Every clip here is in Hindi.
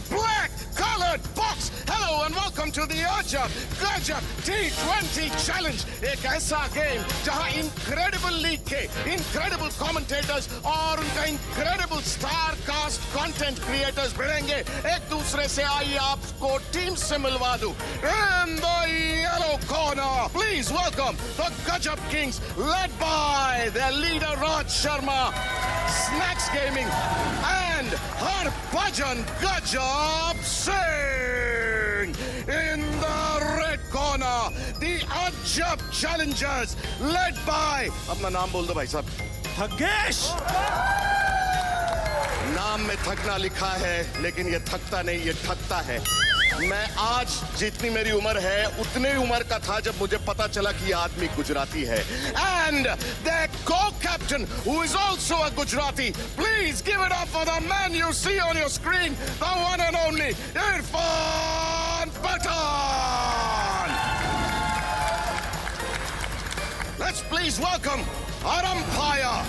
black-colored box. Hello and welcome to the Ajab Gajab T20 Challenge. एक ऐसा गेम जहां incredible league के incredible commentators और उनका incredible star cast content creators भिड़ेंगे एक दूसरे से. आइए आपको टीम से मिलवा दूं. In the yellow corner, please welcome the Gajab Kings, led by their leader Raj Sharma, Snacks Gaming, and Harbhajan Gajab Singh. In the red corner, the Ajab Challengers, led by, अपना नाम बोल दो भाई साहब. थकेश. नाम में थकना लिखा है, लेकिन ये थकता नहीं, ये थकता है. मैं आज जितनी मेरी उम्र है उतने उम्र का था जब मुझे पता चला कि ये आदमी गुजराती है. And their co-captain, who is also a Gujarati, please give it up for the man you see on your screen, the one and only Irfan Pathan. Let's please welcome our umpire,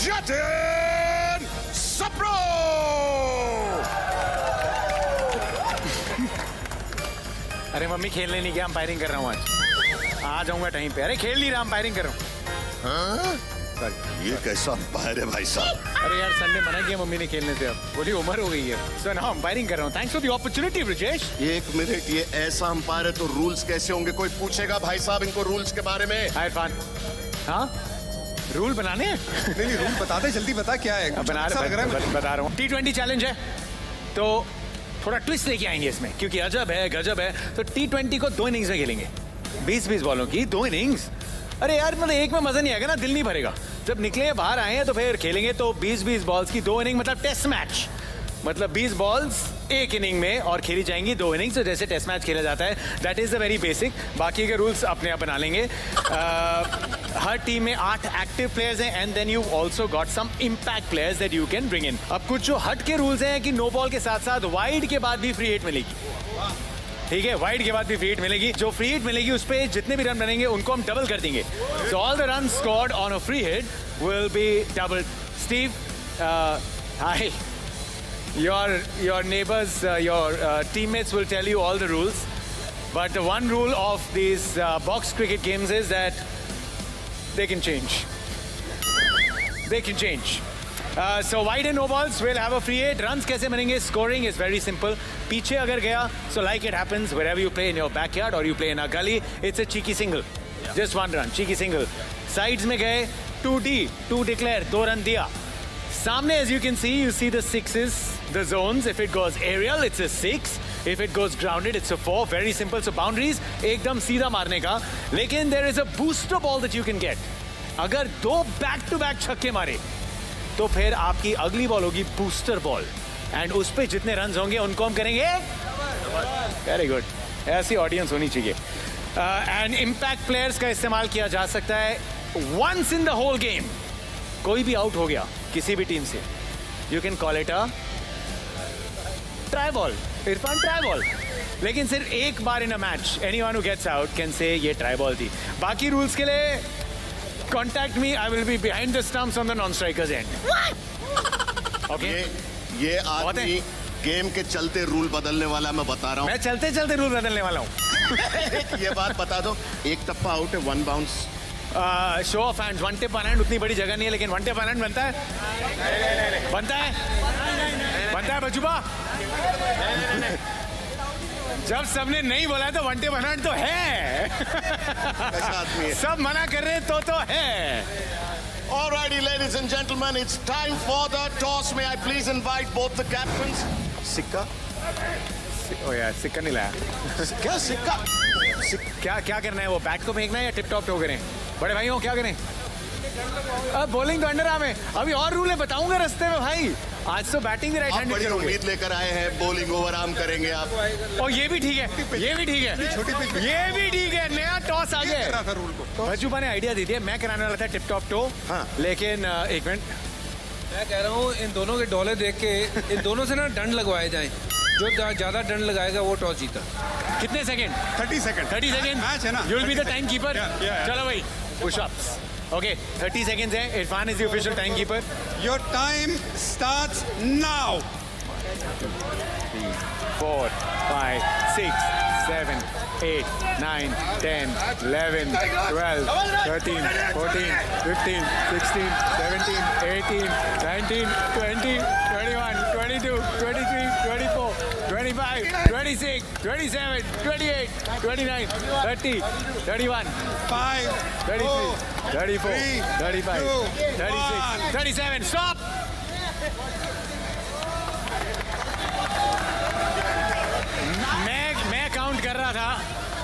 Jatin Sabro. अरे मम्मी खेलने नहीं गया, अंपायरिंग कर रहा हूँ आज. आ जाऊंगा टाइम पे. अरे खेल नहीं रहा, अंपायरिंग कर रहा हूँ. हाँ? ये कैसा अंपायर है भाई साहब? अरे यार संडे मना किया मम्मी ने खेलने से. अब बोली उम्र हो गई है. सो नाउ अंपायरिंग कर रहा हूँ. Thanks for the opportunity Brijesh. एक मिनट, ये ऐसा अंपायर है तो रूल्स कैसे होंगे? कोई पूछेगा भाई साहब इनको रूल्स के बारे में? हाय इरफान. हाँ रूल बनाने हैं? नहीं रूल बता दे, जल्दी बता क्या है. बता रहा हूँ. T20 चैलेंज है तो थोड़ा ट्विस्ट लेके आएंगे इसमें, क्योंकि अजब है गजब है. तो T20 को 2 इनिंग्स में खेलेंगे. 20-20 बॉलों की 2 इनिंग्स. अरे यार मतलब एक में मजा नहीं आएगा ना, दिल नहीं भरेगा. जब निकले बाहर आए हैं तो फिर खेलेंगे तो 20-20 बॉल्स की 2 इनिंग, मतलब टेस्ट मैच. मतलब 20 बॉल्स एक इनिंग में और खेली जाएंगी 2 इनिंग्स. तो जैसे टेस्ट मैच खेला जाता है, that is the very basic. बाकी के रूल्स अपने आप बना लेंगे. हर टीम में 8 एक्टिव प्लेयर्स हैं and then you also got some impact players that you can bring in. अब कुछ जो हट के रूल्स हैं कि नो बॉल के साथ साथ वाइड के बाद भी फ्री हिट मिलेगी. ठीक है, वाइड के बाद भी फ्री हिट मिलेगी. जो फ्री हिट मिलेगी उस पे जितने भी रन बनेंगे उनको हम डबल कर देंगे. So all the run scored on a free hit will be double. Steve, hi. Your neighbors, your teammates will tell you all the rules, but the one rule of these box cricket games is that they can change. They can change. So wide and no balls will have a free hit. Runs कैसे बनेंगे? Scoring is very simple. पीछे अगर गया, so like it happens wherever you play in your backyard or you play in a gully, it's a cheeky single. Just one run, cheeky single. Sides में गए, 2D, 2 declare, 2 run दिया. सामने as you can see, you see the sixes, the zones. If it goes aerial, it's a 6. If it goes grounded, it's a 4. Very simple. So boundaries एकदम सीधा मारने का. लेकिन there is a booster ball that you can get. अगर 2 back to back छक्के मारे तो फिर आपकी अगली बॉल होगी बूस्टर बॉल एंड उस पे जितने रन होंगे उनको हम करेंगे. Very good. ऐसी ऑडियंस होनी चाहिए. एंड इम्पैक्ट प्लेयर्स का इस्तेमाल किया जा सकता है once in the whole game. कोई भी आउट हो गया किसी भी टीम से, you can call it a try ball. Irfan try ball. लेकिन सिर्फ एक बार in a match anyone who gets out can say ये ट्राई बॉल थी. बाकी रूल्स के लिए contact me. I will be behind the stumps on the non striker's end. Okay. ये आदमी गेम के चलते रूल बदलने वाला, मैं बता रहा हूँ. मैं चलते चलते रूल बदलने वाला हूँ. ये बात बता दो, एक टप्पा आउट है, 1 bounce. Show off hands. 1 tip on hand उतनी बड़ी जगह नहीं है, लेकिन 1 टिप ऑन हैंड बनता है. बनता है बचूबा. जब सबने नहीं बोला तो 1 टिप ऑन हैंड तो है. सब मना कर रहे तो है. Alrighty, ladies and gentlemen, it's time for the toss. May I please invite both the captains? सिक्का. ओ यार सिक्का नहीं लाया. क्या सिक्का? क्या करना है? वो बैट को फेंकना है या टिप टॉप टो करें? बड़े भाइयों क्या करें? अब बॉलिंग तो अंडर आर्म है. अभी और रूल है, बताऊंगा रास्ते में भाई. आज तो बैटिंग भी राइट हैंड बड़ी उम्मीद लेकर आए हैं. बॉलिंग ओवर आर्म करेंगे आप. और ये भी ठीक है, ये भी ठीक है, ये भी ठीक है. नया टॉस आ गया. भजूबा ने आइडिया दी थी, मैं कराने वाला था टिप टॉप टो. हाँ. लेकिन एक मिनट, मैं कह रहा हूँ इन दोनों के डोले देख के इन दोनों से ना दंड लगवाए जाएं. जो ज्यादा दंड लगाएगा वो टॉस जीता. कितने सेकंड? 30 सेकंड. 30 सेकंड मैच है ना. You will be the time keeper. चलो भाई पुशअप्स. ओके 30 सेकंड्स है. Irfan is the official time keeper. Your time starts now. 4, 5, 6, 7, 8, 9, 10, 11, 12, 13, 14, 15, 16, 17, 18, 19, 20, 21, 22, 23, 24, 25, 26, 27, 28, 29, 30, 31, 5, 33, 34, 3, 35, 2, 36, 37, stop!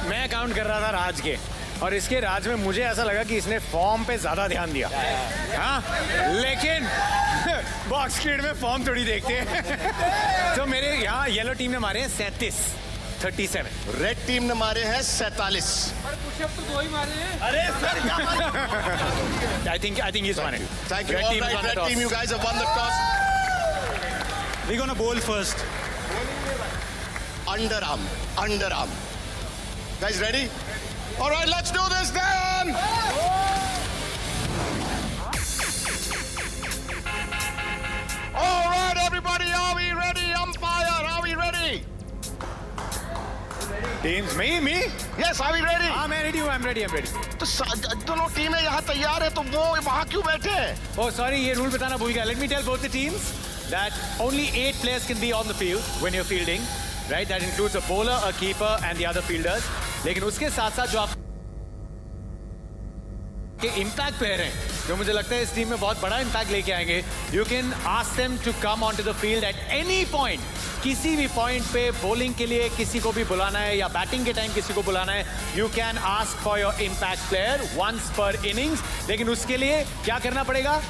मैं काउंट कर रहा था राज के, और इसके राज में मुझे ऐसा लगा कि इसने फॉर्म पे ज्यादा ध्यान दिया। हाँ, लेकिन बॉक्स क्रिकेट में फॉर्म थोड़ी देखते हैं। तो मेरे यहाँ येलो टीम ने मारे हैं 37। रेड टीम ने मारे हैं 47। पुशअप तो 2 ही मारे हैं। अरे sir, I think he's won it. Thank you. Red All team right, won the red toss. team, you guys have won the toss. we're gonna bowl first. Underarm. Guys ready? All right, let's do this then. All right, everybody, are we ready? Umpire, are we ready? Teams, me? Yes, are we ready? हाँ, मैं ready हूँ, I'm ready. तो दोनों टीमें यहाँ तैयार है, तो वो वहाँ क्यों बैठे हैं? Oh, sorry, ये rule बताना भूल गया. Let me tell both the teams that only 8 players can be on the field when you're fielding, right? That includes a bowler, a keeper, and the other fielders. लेकिन उसके साथ-साथ जो आप के इम्पैक्ट प्लेयर हैं, जो मुझे लगता है इस टीम में बहुत बड़ा इम्पैक्ट लेके आएंगे, you can ask them to come on to the field at any point. किसी भी पॉइंट पे बॉलिंग के लिए किसी को भी बुलाना है या बैटिंग के टाइम किसी को बुलाना है, you can ask for your impact player once per innings. लेकिन उसके लिए क्या करना पड़ेगा?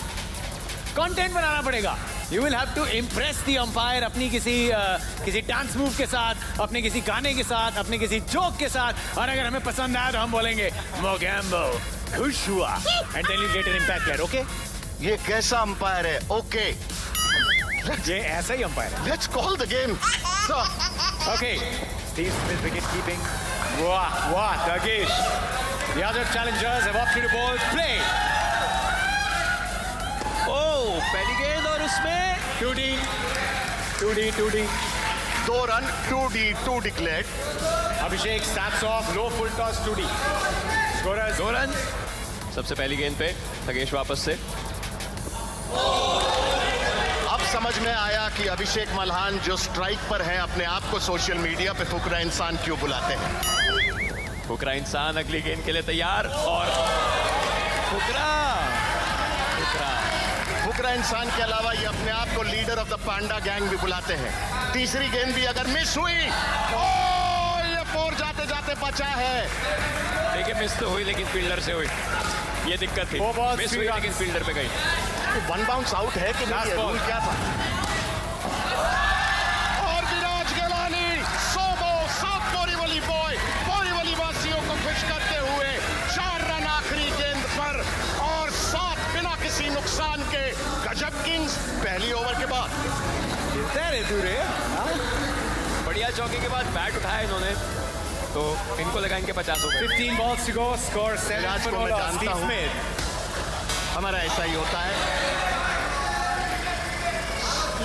कंटेंट बनाना पड़ेगा. You will have to impress the umpire अपनी किसी डांस मूव के साथ, अपने किसी गाने के साथ, अपने किसी जोक के साथ, और अगर हमें पसंद आया तो हम बोलेंगे मोगैम्बो खुश हुआ, and then you get an impact player. Okay, ये कैसा अंपायर है? ओके, ये ऐसा ही अंपायर है. Let's call the game. Okay, Steve Smith wicket keeping. Wow, Dagesh. The other challengers have opted to bowl. Play. Oh, पहली गेंद और उसमें 2D. 2 run, 2 declared. Abhishek snaps off, low full toss 2D. Scorers 2 run. सबसे पहली गेंद पे तगेश वापस से. अब समझ में आया कि अभिषेक मल्हान जो स्ट्राइक पर है, अपने आप को सोशल मीडिया पे फुकरा इंसान क्यों बुलाते हैं. फुकरा इंसान अगली गेंद के लिए तैयार, और फुकरा इंसान के अलावा ये अपने आप को leader of the Panda gang भी बुलाते हैं. तीसरी गेंद भी अगर मिस हुई, ये 4 जाते जाते बचा है. देखिए मिस तो हुई लेकिन फील्डर से हुई, ये दिक्कत थी. वो बहुत मिस हुई sweet लेकिन फील्डर पे गई. 1 बाउंस आउट है कि नहीं? Last ये ball. रूल क्या था? और विराज गेलानी सोमो साउथ बोरीवली बॉय बोरीवली वासियों को खुश करते हुए 4 रन आखिरी गेंद पर, और 7 बिना किसी नुकसान के. गजब किंग्स पहली ओवर के बाद. बढ़िया चौके के बाद बैट उठाया इन्होंने, तो इनको लगा इनके 50 हो गए. 15 balls to go. Score 7 Viraj for को मैं bowler जानता Steve हूं. Smith. हमारा ऐसा ही होता है.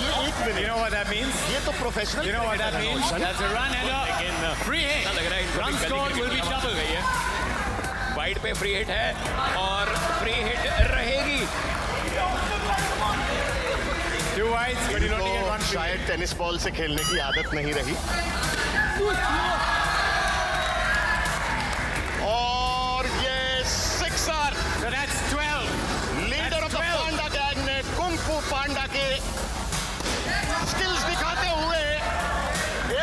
ये 1 You minute, know what that means? ये तो professional. You know what that means? That's a run and a free hit. लग रहा है इनको Run भी score गली will be की double. गई है. वाइड पे फ्री हिट है और फ्री हिट रहेगी. 2 wides, but you don't get 1 free. शायद टेनिस बॉल से खेलने की आदत नहीं रही. और ये 6 So that's 12. Leader of the Panda gang ने कुंग फू पांडा के स्किल्स दिखाते हुए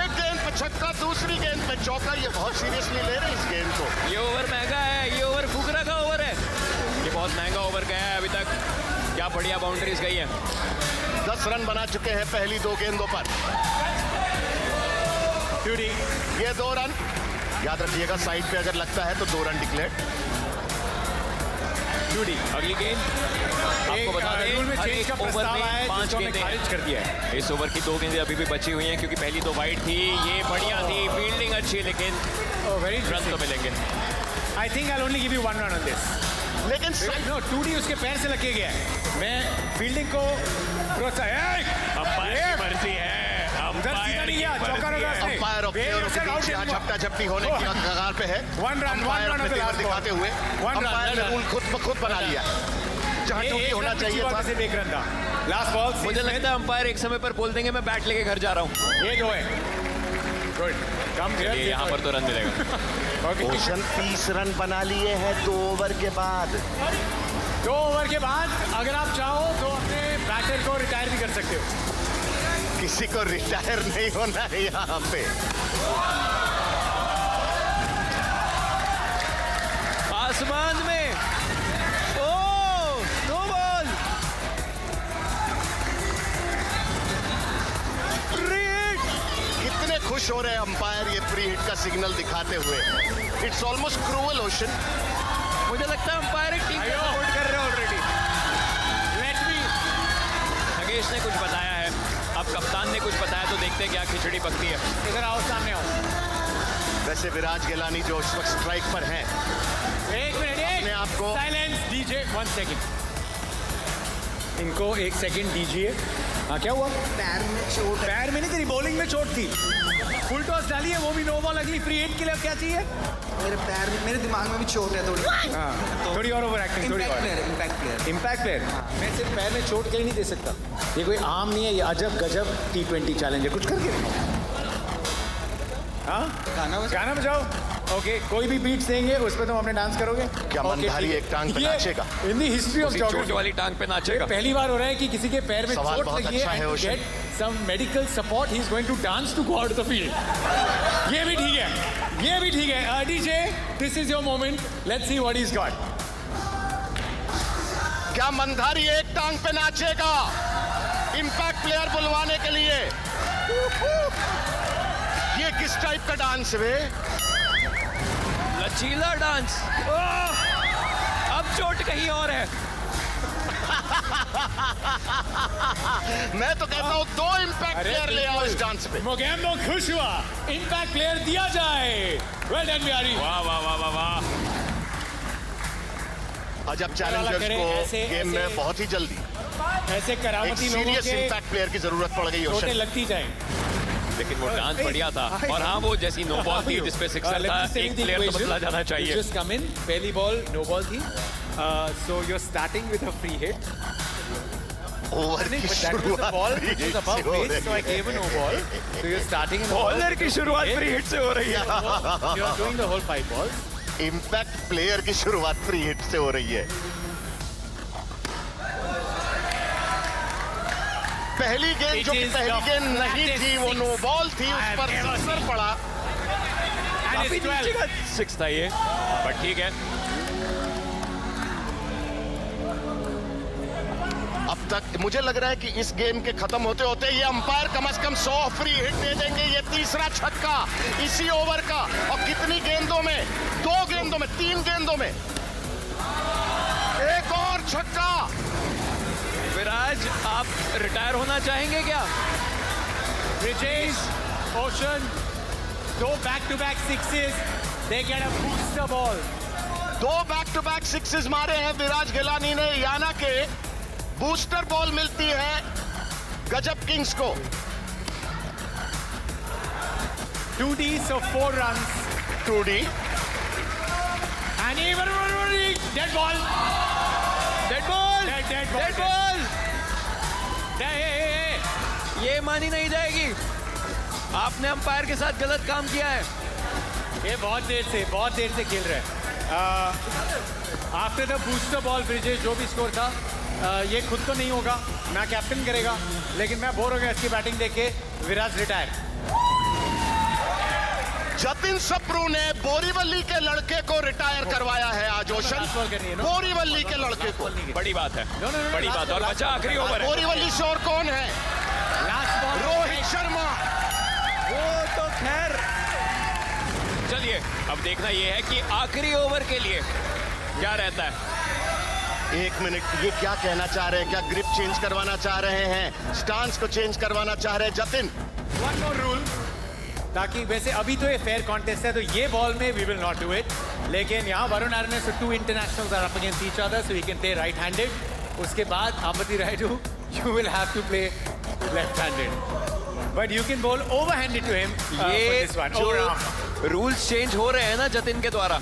एक गेंद पे छक्का, दूसरी गेंद पे चौका. ये बहुत सीरियसली ले रहे हैं इस गेंद को. ये ओवर महंगा है, ये ओवर फुकरा का ओवर है. ये बहुत महंगा ओवर गया है अभी तक. क्या बढ़िया बाउंड्रीज गई है. 10 रन बना चुके हैं पहली 2 गेंदों पर. 2D. ये 2 रन याद रखिएगा, साइड पे अगर लगता है तो 2 रन डिक्लेयर. 2D. अगली गेंद आपको बता दें, रूल में हर चेंज एक का ओवर प्रस्ताव में आया है 5 जिसको हमने गेंदें खारिज कर दिया है. हैं. इस ओवर की 2 गेंदें अभी भी बची हुई हैं क्योंकि पहली तो वाइड थी. ये बढ़िया थी, फील्डिंग अच्छी, लेकिन Oh, very रन तो interesting. मिलेंगे. I think I'll only give you 1 run on this. लेकिन साइड No, 2D उसके पैर से लग के गया है. मैं फील्डिंग को प्रोत्साहन. अंपायर की मर्जी है. उधर सीधा नहीं गया, चौका लगा उसने। अंपायर और Very प्लेयरों के upset, बीच out यहाँ in one. झपटा झपटी होने की कगार पे है। One run अंपायर of अपने the तेवर last ball. दिखाते हुए One run, अंपायर ने well रूल खुद ब खुद बना लिया जहाँ टू की होना चाहिए था। सिर्फ एक रन था। लास्ट बॉल मुझे लगता है अंपायर एक समय पर बोल देंगे मैं बैट लेके घर जा रहा हूँ। ये 2 है। Good, come here. ये यहाँ पर तो रन मिलेगा। ओशन 30 रन बना लिए हैं 2 ओवर के बाद। 2 ओवर के बाद अगर आप चाहो तो अपने बैटर को रिटायर भी कर सकते हो। किसी को रिटायर नहीं होना है यहाँ पे। आसमान में ओ नो बॉल। कितने खुश हो रहे हैं अंपायर ये फ्री हिट का सिग्नल दिखाते हुए। It's almost cruel ocean. मुझे लगता है अंपायर एक टीम को सपोर्ट कर रहे हैं ऑलरेडी। Let me. नगेश ने कुछ बताया है, अब कप्तान ने कुछ बताया तो देखते हैं क्या खिचड़ी पकती है। इधर आओ, सामने आओ। वैसे विराज गिलानी जो इस वक्त स्ट्राइक पर हैं, एक मिनट, अपने आप को- साइलेंस डीजे, 1 सेकंड। इनको 1 सेकंड दीजिए। हाँ, क्या हुआ? पैर में चोट है। पैर में नहीं, तेरी बॉलिंग में चोट थी। फुल टॉस डाली है, वो भी नो बॉल। अगली फ्री हिट के लिए अब क्या चाहिए? मेरे पैर में, मेरे दिमाग में भी चोट है थोड़ी। हाँ, थोड़ी और ओवर एक्टिंग, थोड़ी इम्पैक्ट और। Player, impact player. Impact player. मैं सिर्फ पैर में चोट के लिए नहीं दे सकता। ये कोई आम नहीं है, ये अजब गजब T20 चैलेंज है। कुछ करके दिखाओ। हाँ, गाना बजाओ। ओके, कोई भी बीट्स देंगे उस पर तुम अपने डांस करोगे। क्या मंदारी एक टांग पे नाचेगा? इन द हिस्ट्री ऑफ चोट वाली टांग पे नाचेगा। पहली बार हो रहा है कि किसी के पैर में सवाल चोट बहुत लगी अच्छा है, है and to ocean. get some medical support he is going to dance to go out of the field. ये भी ठीक है, ये भी ठीक है। DJ, this is your moment. Let's see what he's got. क्या मंधारी एक टांग पे नाचेगा इम्पैक्ट प्लेयर बुलवाने के लिए? ये किस टाइप का डांस है? लचीला डांस। अब चोट कहीं और है। मैं तो कहता हूँ 2 इम्पैक्ट प्लेयर ले आओ इस डांस पे। मोगेम्बो खुश हुआ, इम्पैक्ट प्लेयर दिया जाए। Well done Bihari. वाह वाह वाह वाह वाह। अजब चैलेंजर्स को ऐसे- गेम में ऐसे- बहुत ही जल्दी ऐसे एक करामती लोगों सीरियस के इम्पैक्ट प्लेयर की जरूरत पड़ गई चोटें ओशन। लगती जाएं। लेकिन वो डांस बढ़िया था। और हाँ, वो जैसी नो बॉल थी जिसपे सिक्सर था, एक प्लेयर तो बदला जाना चाहिए। Just come in, पहली बॉल नो बॉल थी। So you're starting with a free hit. Over की But that was the शुरुआत ball free which hit was above से हो base, रही so I gave a no ball. So you're starting in bowler की शुरुआत फ्री हिट से हो रही है। You're doing the whole 5 balls. Impact player की शुरुआत फ्री हिट से हो रही है। पहली गेंद It जो कि is पहली the गेंद नहीं flattest थी, वो six नो बॉल थी, I उस have पर ever सिक्सर seen. पड़ा। And काफी it's नीचे 12. का 6 था ये, बट ठीक है। अब तक मुझे लग रहा है कि इस गेम के खत्म होते होते ये अंपायर कम से कम 100 फ्री हिट दे देंगे। ये तीसरा छक्का इसी ओवर का, और कितनी गेंदों में? 2 गेंदों में, 3 गेंदों में एक और छक्का। विराज, आप रिटायर होना चाहेंगे क्या? Brijesh, Ocean, 2 back-to-back sixes. They get a booster ball. 2 back to back sixes मारे हैं विराज गिलानी ने। याना के बूस्टर बॉल मिलती है गजब किंग्स को। 2D, so 4 runs. 2D And even dead ball. Dead ball, Dead ball. Dead ball. Hey. ये मानी नहीं जाएगी। आपने अंपायर के साथ गलत काम किया है। ये बहुत देर से खेल रहे हैं। After the booster ball Brijesh जो भी स्कोर था, ये खुद तो नहीं होगा, ना कैप्टन करेगा, लेकिन मैं बोर हो गया इसकी बैटिंग देख के। विराज रिटायर। जतिन सप्रू ने बोरीवली के लड़के को रिटायर करवाया है आज ओशन। Last ball करनी है, no? बोरीवली के लड़के को। बड़ी बात है, No, बड़ी last बात है। और ball, बचा last आखिरी ball. ओवर है। बोरीवली से और कौन है? Last ball Rohit Sharma. वो तो खैर, चलिए अब देखना ये है कि आखिरी ओवर के लिए क्या रहता है। 1 मिनट, ये क्या कहना चाह रहे हैं? क्या ग्रिप चेंज करवाना चाह रहे हैं? स्टांस को चेंज करवाना चाह रहे हैं जतिन? वन मोर रूल, ताकि वैसे अभी तो ये फेयर कॉन्टेस्ट है, तो ये बॉल में we will not do it, लेकिन यहाँ वरुण आर्य से 2 internationals are up against each other, so he can play right handed. उसके बाद Amardeep Rayudu, you will have to play left handed. but you can bowl overhanded to him. For ये this one. Overarm. जो रूल्स चेंज हो रहे हैं ना जतिन के द्वारा,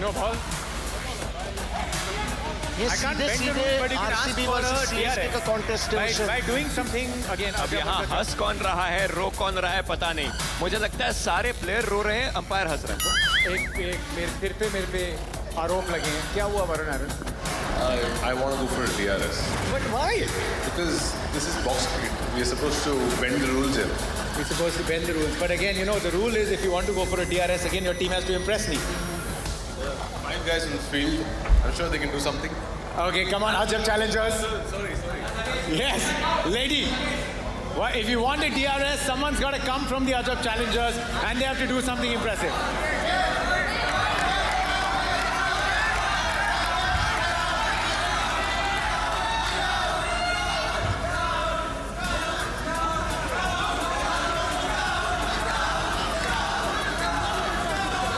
No ball. ये I can't सीधे bend the सीधे rule, but you can ask RCB for a versus CSK DRS. का कॉन्टेस्ट है उसे। By doing something again. अब यहाँ हंस कौन रहा है, रो कौन रहा है, पता नहीं। मुझे लगता है सारे प्लेयर रो रहे हैं, अंपायर हंस रहे हैं। एक मेरे पे आरोप लगे हैं। क्या हुआ Varun Aryan? I want to go for a DRS But why? because this is box cricket. We are supposed to bend the rules here. We're supposed to bend the rules, but again, you know, the rule is if you want to go for a DRS, again, your team has to impress me. 5 guys in the field. I'm sure they can do something. Okay, come on, Ajab challengers. Sorry. Yes, lady. Well, if you want a DRS, someone's got to come from the Ajab challengers, and they have to do something impressive.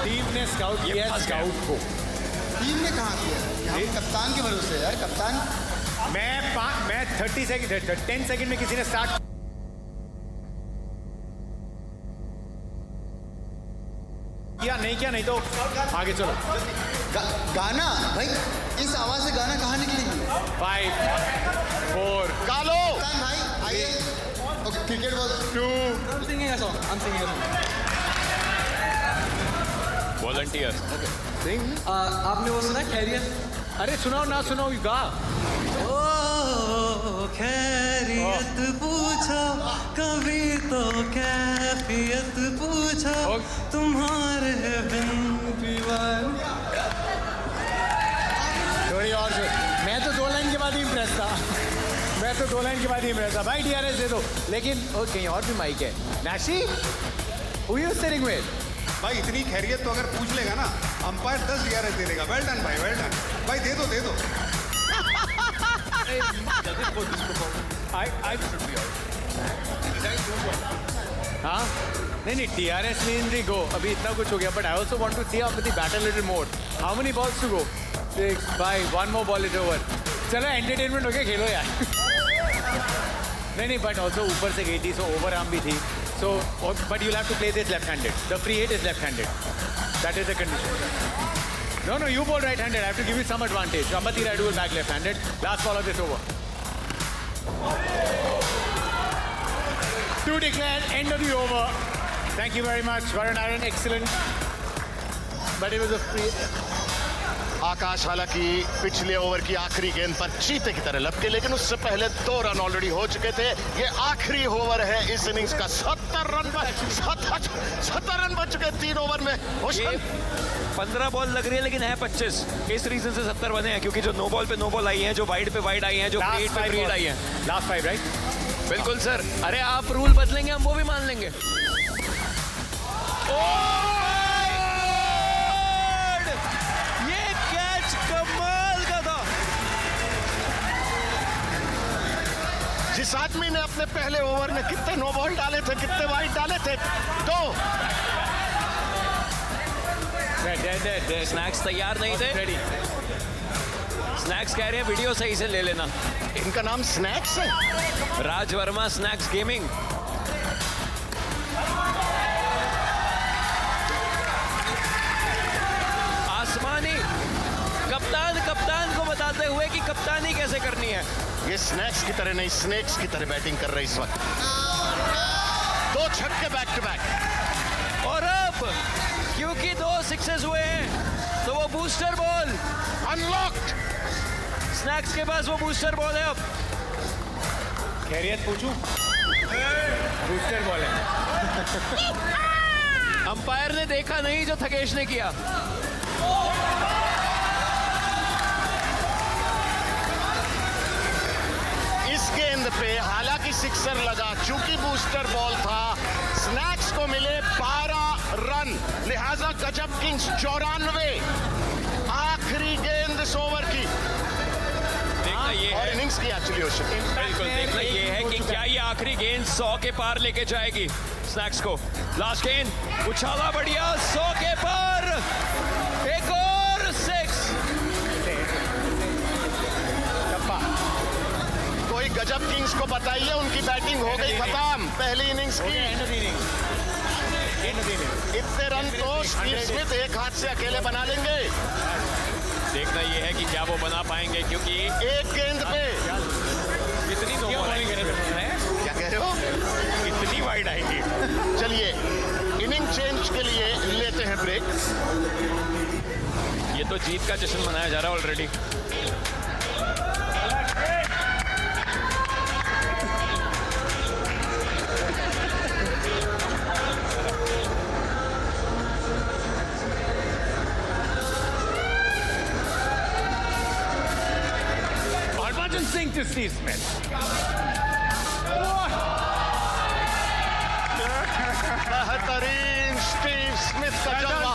Team ने स्काउट किया है स्काउट को। टीम ने कहाँ किया? हम कप्तान के भरोसे यार, कप्तान। मैं 30 सेकंड 10 सेकंड में किसी ने स्टार्ट किया नहीं तो आगे चलो। गाना भाई, इस आवाज से गाना कहाँ निकलेगी? 5 4 कालो कप्तान भाई आइए। Okay, cricket ball. 2 I'm singing a song. Volunteer आपने वो सुना खैरियत? अरे सुनाओ ना सुनाओ गा। ओ खैरियत पूछो, कभी तो कैफियत पूछो, तुम्हारे बिन दीवान। थोड़ी और से मैं तो 2 लाइन के बाद ही इम्प्रेस था। भाई DRS दे दो, लेकिन कहीं और भी माइक है। नाशी who you sitting with? भाई इतनी खैरियत तो अगर पूछ लेगा ना, अंपायर 10 DRS दे देगा। वेल डन भाई, वेल डन भाई, दे दो। हाँ नहीं DRS means we go. अभी इतना कुछ हो गया, but I also want to see after the battle a little more. How many balls to go? 6 5 1 more ball is over. चलो एंटरटेनमेंट हो गया, खेलो यार। नहीं but also ऊपर से गई थी, so overarm भी थी, so but you'll have to play this left-handed. The free hit is left-handed. That is the condition. No, you bowl right-handed. I have to give you some advantage. Ambati Rayudu will back left-handed. Last ball of this over. 2 declared, end of the over. Thank you very much, Varun Aaron. Excellent. But it was a free. आकाश हालांकि पिछले ओवर की आखिरी गेंद पर चीते की तरह लपके, लेकिन उससे पहले 2 रन ऑलरेडी हो चुके थे। ये आखिरी ओवर है इस इनिंग्स का। 70 रन बच चुके 3 ओवर में। 15 बॉल लग रही है, लेकिन है 25। इस रीजन से 70 बने हैं, क्योंकि जो नो बॉल पे नो बॉल आई हैं, जो वाइड पे वाइड आई हैं, जो क्रिएट पे क्रिएट आई हैं। Last 5, right? बिल्कुल सर। अरे आप रूल बदलेंगे, हम वो भी मान लेंगे। ये कैच कमाल का था। जिस आदमी ने अपने पहले ओवर में कितने नो बॉल डाले थे, कितने वाइड डाले थे? 2। स्नैक्स तैयार नहीं थे। Ready. स्नैक्स कह रहे हैं वीडियो सही से ले लेना। इनका नाम स्नैक्स है। राज वर्मा स्नैक्स गेमिंग। आसमानी कप्तान को बताते हुए कि कप्तानी कैसे करनी है। ये स्नैक्स की तरह नहीं, स्नेक्स की तरह बैटिंग कर रहे इस वक्त। 2 छक्के बैक टू बैक। और अब क्योंकि 2 सिक्सेस हुए हैं, तो वो बूस्टर बॉल अनलॉक्ड। स्नैक्स के पास वो बूस्टर बॉल है। अब खैरियत पूछूं? बूस्टर बॉल है। अंपायर ने देखा नहीं जो थकेश ने किया। इस गेंद पे हालांकि सिक्सर लगा, चूंकि बूस्टर बॉल था, स्नैक्स को मिले 12 रन, लिहाजा गजब किंग्स 94। आखिरी गेंद इस ओवर की देखना ये और है, इनिंग्स की एक्चुअली हो सकती है। बिल्कुल देखना ये है कि क्या ये आखिरी गेंद 100 के पार लेके जाएगी। स्नैक्स को। लास्ट गेंद, उछाला बढ़िया, 100 के पर, एक और 6। कोई गजब किंग्स को बताइए, उनकी बैटिंग हो गई खत्म पहली इनिंग्स की। इतने रन तो स्टीव स्मिथ एक हाथ से अकेले बना लेंगे। देखना ये है कि क्या वो बना पाएंगे, क्योंकि एक गेंद पे कितनी नो बॉल आएंगे, क्या कह रहे हो? कितनी वाइड आएंगी। चलिए इनिंग चेंज के लिए लेते हैं ब्रेक। ये तो जीत का जश्न मनाया जा रहा है already. Sing to Steve Smith. बेहतरीन स्टीव स्मिथ का जलवा।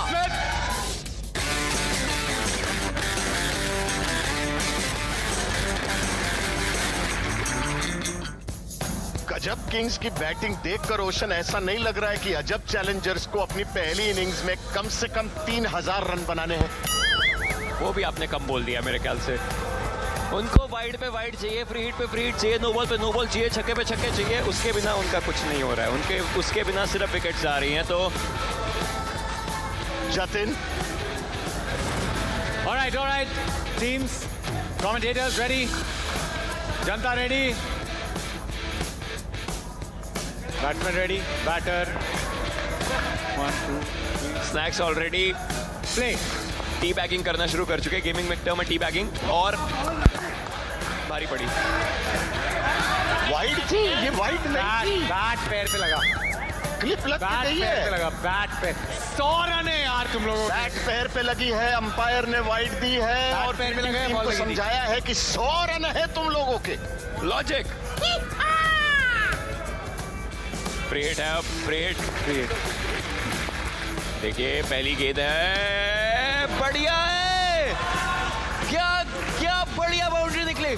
गजब किंग्स की बैटिंग देखकर ओशन ऐसा नहीं लग रहा है कि अजब चैलेंजर्स को अपनी पहली इनिंग्स में कम से कम 3000 रन बनाने हैं। वो भी आपने कम बोल दिया मेरे ख्याल से। उनको वाइड पे वाइड चाहिए, फ्री हिट पे फ्री हिट चाहिए, नो बॉल पे नो बॉल चाहिए, छक्के पे छक्के चाहिए। उसके बिना उनका कुछ नहीं हो रहा है। उसके बिना सिर्फ विकेट्स आ रही हैं। तो Jatin, All right, teams, commentators ready, जनता ready, batsman ready, batter, 1, 2, 3, snacks already play. T bagging करना शुरू कर चुके हैं। गेमिंग में टर्म है टी बैगिंग, और भारी पड़ी। वाइड थी ये, वाइड नहीं थी। बैट पैर पे लगा, क्लिप लग बैट गई पैर पे है। लगा, बैट पे 100 रन है यार तुम लोगों के। बैट पैर पे लगी है, अंपायर ने वाइड दी है बैट और पैर पे लगा है, टीम बॉल को लगी थी। समझाया है कि 100 रन है तुम लोगों के। लॉजिक फ्री हिट है, फ्री हिट। देखिए पहली गेंद है, बढ़िया है, क्या क्या बढ़िया बाउंड्री निकली।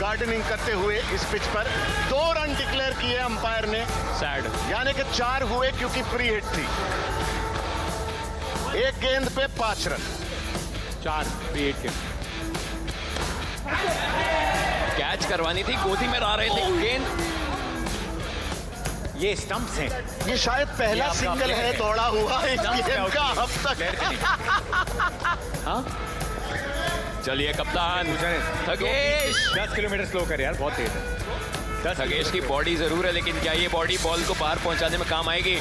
गार्डनिंग करते हुए इस पिच पर 2 रन डिक्लेयर किए अंपायर ने, सैड। यानी कि 4 हुए क्योंकि फ्री हिट थी। एक गेंद पे 5 रन, 4 फ्री हिट के। कैच करवानी थी, गोदी में आ रहे थे गेंद। ये स्टंप्स हैं। ये शायद पहला आपका सिंगल player है है। दौड़ा हुआ इस Stumps पे गेम out का किया। अब तक। हाँ, चलिए कप्तान थकेश। 10 किलोमीटर स्लो कर यार, बहुत तेज है। थकेश की बॉडी जरूर है, लेकिन क्या ये बॉडी बॉल को पार पहुंचाने में काम आएगी?